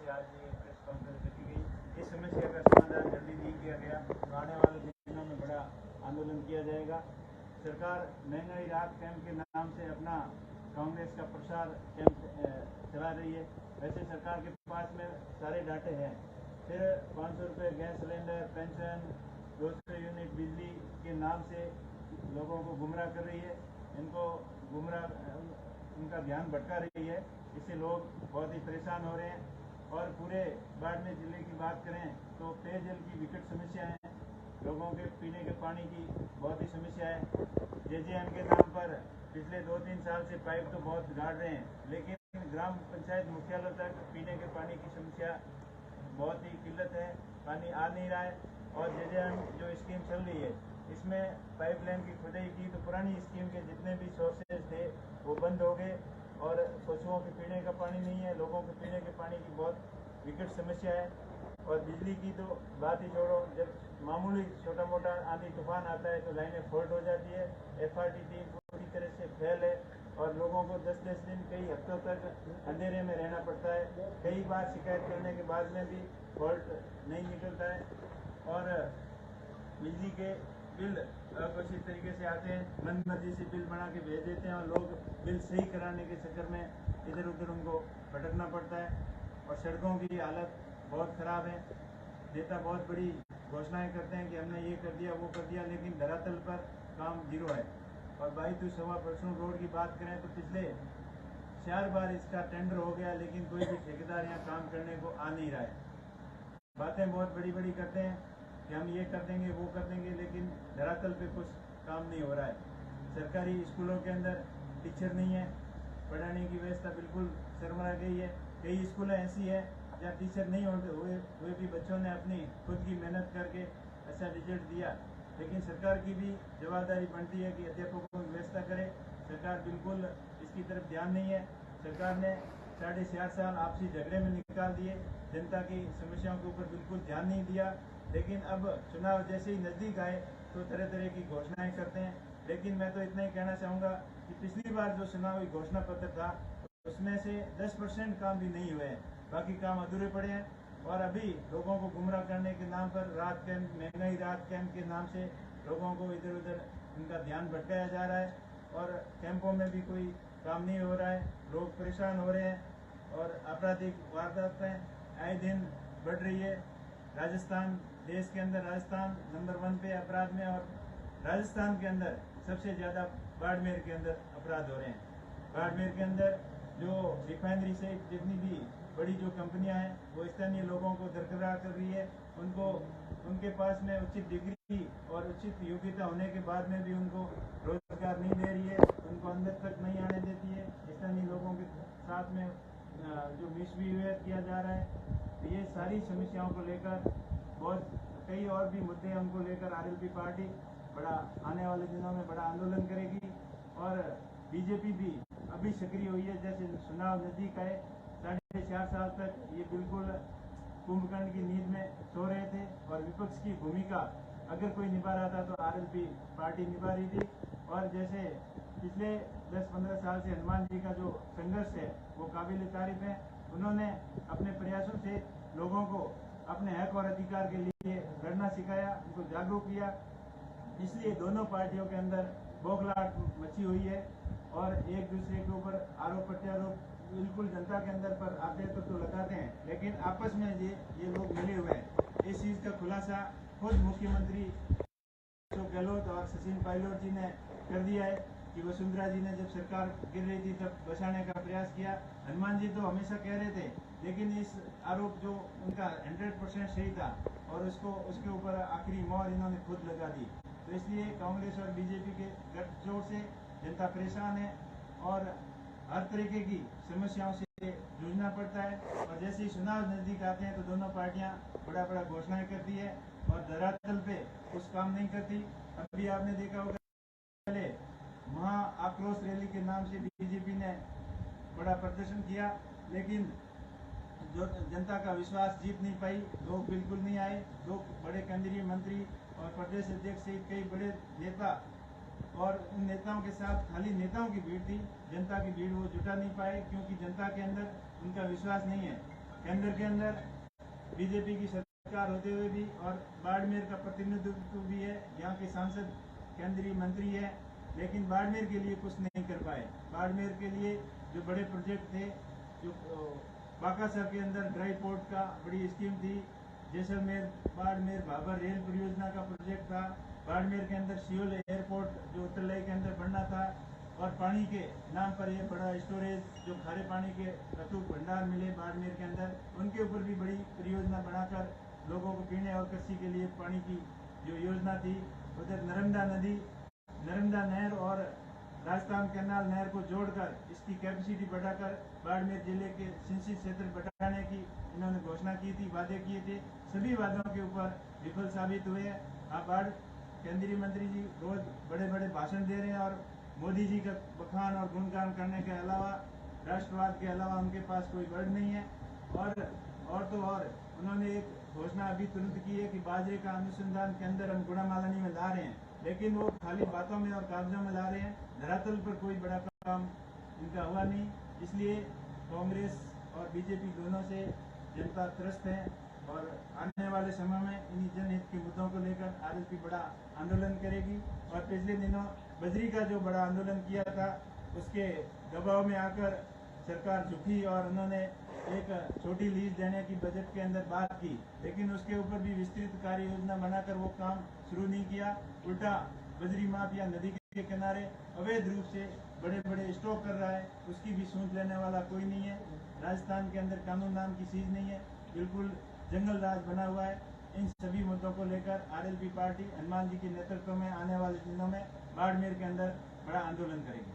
से आज ये प्रेस कॉन्फ्रेंस रखी गई। इस समस्या का समाधान जल्दी नहीं किया गया तो आने वाले दिनों में बड़ा आंदोलन किया जाएगा। सरकार महंगाई राहत कैंप के नाम से अपना कांग्रेस का प्रचार कैंप चला रही है। वैसे सरकार के पास में सारे डाटे हैं, फिर 500 रुपये गैस सिलेंडर, पेंशन, 200 यूनिट बिजली के नाम से लोगों को गुमराह कर रही है। इनको उनका ध्यान भटका रही है। इससे लोग बहुत ही परेशान हो रहे हैं। और पूरे बाड़मेर जिले की बात करें तो पेयजल की विकट समस्या है, लोगों के पीने के पानी की बहुत ही समस्या है। जेजेएम के नाम पर पिछले 2-3 साल से पाइप तो बहुत गाड़ रहे हैं, लेकिन ग्राम पंचायत मुख्यालय तक पीने के पानी की समस्या बहुत ही किल्लत है, पानी आ नहीं रहा है। और जेजेएम जो स्कीम चल रही है इसमें पाइपलाइन की खुदाई की तो पुरानी स्कीम के जितने भी सोर्सेज थे वो बंद हो गए और पशुओं के पीने का पानी नहीं है, लोगों के पीने के पानी की बहुत विकट समस्या है। और बिजली की तो बात ही छोड़ो, जब मामूली छोटा मोटा आंधी तूफान आता है तो लाइनें फॉल्ट हो जाती है। FRT पूरी तरह से फेल है और लोगों को 10-10 दिन, कई हफ्तों तक अंधेरे में रहना पड़ता है। कई बार शिकायत करने के बाद में भी फॉल्ट नहीं निकलता है और बिजली के बिल अघोषित तरीके से आते हैं, मनमर्जी से बिल बना के भेज देते हैं और लोग बिल सही कराने के चक्कर में इधर उधर उनको भटकना पड़ता है। और सड़कों की हालत बहुत ख़राब है। नेता बहुत बड़ी घोषणाएं करते हैं कि हमने ये कर दिया वो कर दिया, लेकिन धरातल पर काम जीरो है। और 22-22 रोड की बात करें तो पिछले 4 बार इसका टेंडर हो गया, लेकिन कोई भी ठेकेदार यहाँ काम करने को आ नहीं रहा है। बातें बहुत बड़ी बड़ी करते हैं कि हम ये कर देंगे वो कर देंगे, लेकिन धरातल पे कुछ काम नहीं हो रहा है। सरकारी स्कूलों के अंदर टीचर नहीं है, पढ़ाने की व्यवस्था बिल्कुल शर्मा गई है। कई स्कूलें ऐसी है जहाँ टीचर नहीं हुए भी बच्चों ने अपनी खुद की मेहनत करके अच्छा रिजल्ट दिया, लेकिन सरकार की भी जवाबदारी बनती है कि अध्यापकों की व्यवस्था करे। सरकार बिल्कुल इसकी तरफ ध्यान नहीं है। सरकार ने 4.5 साल आपसी झगड़े में निकाल दिए, जनता की समस्याओं के ऊपर बिल्कुल ध्यान नहीं दिया। लेकिन अब चुनाव जैसे ही नज़दीक आए तो तरह तरह की घोषणाएं करते हैं। लेकिन मैं तो इतना ही कहना चाहूँगा कि पिछली बार जो चुनावी घोषणा पत्र था उसमें से 10% काम भी नहीं हुए हैं, बाकी काम अधूरे पड़े हैं। और अभी लोगों को गुमराह करने के नाम पर राहत कैंप, महंगाई राहत कैंप के नाम से लोगों को इधर उधर उनका ध्यान भटकाया जा रहा है और कैंपों में भी कोई काम नहीं हो रहा है, लोग परेशान हो रहे हैं और आपराधिक वारदातें आए दिन बढ़ रही है। राजस्थान, देश के अंदर राजस्थान नंबर 1 पे अपराध में, और राजस्थान के अंदर सबसे ज़्यादा बाड़मेर के अंदर अपराध हो रहे हैं। बाड़मेर के अंदर जो रिफाइनरी से जितनी भी बड़ी जो कंपनियां हैं वो स्थानीय लोगों को दरकिरार कर रही है। उनको उनके पास में उचित डिग्री और उचित योग्यता होने के बाद में भी उनको रोजगार नहीं दे रही है, उनको अंदर तक नहीं आने देती है। स्थानीय लोगों के साथ में जो मिसबिहेवियर किया जा रहा है, तो ये सारी समस्याओं को लेकर बहुत कई और भी मुद्दे हैं, उनको लेकर RLP पार्टी बड़ा आने वाले दिनों में बड़ा आंदोलन करेगी। और बीजेपी भी अभी सक्रिय हुई है, जैसे चुनाव नजदीक आए 4.5 साल तक ये बिल्कुल कुंभकर्ण की नींद में सो रहे थे और विपक्ष की भूमिका अगर कोई निभा रहा था तो RLP पार्टी निभा रही थी। और जैसे पिछले 10-15 साल से हनुमान जी का जो संघर्ष है वो काबिल तारीफ है। उन्होंने अपने प्रयासों से लोगों को अपने हक और अधिकार के लिए लड़ना सिखाया, उनको जागरूक किया। इसलिए दोनों पार्टियों के अंदर बौखलाहट मची हुई है और एक दूसरे के ऊपर आरोप प्रत्यारोप बिल्कुल जनता के अंदर पर आते हैं तो लगाते हैं, लेकिन आपस में ये लोग मिले हुए हैं। इस चीज़ का खुलासा खुद मुख्यमंत्री अशोक गहलोत और सचिन पायलट जी ने कर दिया है कि वसुंधरा जी ने जब सरकार गिर रही थी तब बचाने का प्रयास किया। हनुमान जी तो हमेशा कह रहे थे, लेकिन इस आरोप जो उनका 100% सही था और उसके ऊपर आखिरी मोहर इन्होंने खुद लगा दी। तो इसलिए कांग्रेस और बीजेपी के गठजोड़ से जनता परेशान है और हर तरीके की समस्याओं से जूझना पड़ता है। और जैसे ही चुनाव नजदीक आते हैं तो दोनों पार्टियां बड़ा घोषणाएं करती है और धरातल पे कुछ काम नहीं करती। अभी आपने देखा होगा पहले महा आक्रोश रैली के नाम से बीजेपी ने बड़ा प्रदर्शन किया, लेकिन जो जनता का विश्वास जीत नहीं पाई, लोग बिल्कुल नहीं आए। 2 बड़े केंद्रीय मंत्री और प्रदेश अध्यक्ष सहित कई बड़े नेता, और उन नेताओं के साथ खाली नेताओं की भीड़ थी, जनता की भीड़ वो जुटा नहीं पाए क्योंकि जनता के अंदर उनका विश्वास नहीं है। केंद्र के अंदर बीजेपी की सरकार होते हुए भी और बाड़मेर का प्रतिनिधित्व भी है, यहाँ के सांसद केंद्रीय मंत्री है, लेकिन बाड़मेर के लिए कुछ नहीं कर पाए। बाड़मेर के लिए जो बड़े प्रोजेक्ट थे, जो बाकासर के अंदर ड्राई पोर्ट का बड़ी स्कीम थी, जैसलमेर बाड़मेर भाबर रेल परियोजना का प्रोजेक्ट था, बाड़मेर के अंदर सियोल एयरपोर्ट जो उत्तरलई के अंदर बनना था, और पानी के नाम पर ये बड़ा स्टोरेज जो खारे पानी के अटूट भंडार मिले बाड़मेर के अंदर, उनके ऊपर भी बड़ी परियोजना बनाकर लोगों को पीने और कृषि के लिए पानी की जो योजना थी। उधर नर्मदा नदी, नर्मदा नहर और राजस्थान कैनाल नहर को जोड़कर इसकी कैपेसिटी बढ़ाकर बाड़मेर जिले के सिंचित क्षेत्र बढ़ाने की इन्होंने घोषणा की थी, वादे किए थे। सभी वादों के ऊपर विफल साबित हुए हैं। आप बाढ़ केंद्रीय मंत्री जी रोज बड़े बड़े भाषण दे रहे हैं और मोदी जी का बखान और गुणगान करने के अलावा, राष्ट्रवाद के अलावा उनके पास कोई वर्ड नहीं है। और उन्होंने एक घोषणा अभी तुरंत की है कि बाजरे का अनुसंधान के अंदर हम गुणामालानी में ला रहे हैं, लेकिन वो खाली बातों में और कागजों में ला रहे हैं, धरातल पर कोई बड़ा काम इनका हुआ नहीं। इसलिए कांग्रेस और बीजेपी दोनों से जनता त्रस्त है और आने वाले समय में इन्हीं जनहित के मुद्दों को लेकर आरएलपी बड़ा आंदोलन करेगी। और पिछले दिनों बजरी का जो बड़ा आंदोलन किया था, उसके दबाव में आकर सरकार झुकी और उन्होंने एक छोटी लीज देने की बजट के अंदर बात की, लेकिन उसके ऊपर भी विस्तृत कार्य योजना बनाकर वो काम शुरू नहीं किया। उल्टा बजरी माफिया नदी के किनारे अवैध रूप से बड़े बड़े स्टॉक कर रहा है, उसकी भी सूंच लेने वाला कोई नहीं है। राजस्थान के अंदर कानून नाम की चीज नहीं है, बिल्कुल जंगल राज बना हुआ है। इन सभी मुद्दों को लेकर आरएलपी पार्टी हनुमान जी के नेतृत्व में आने वाले दिनों में बाड़मेर के अंदर बड़ा आंदोलन करेगी।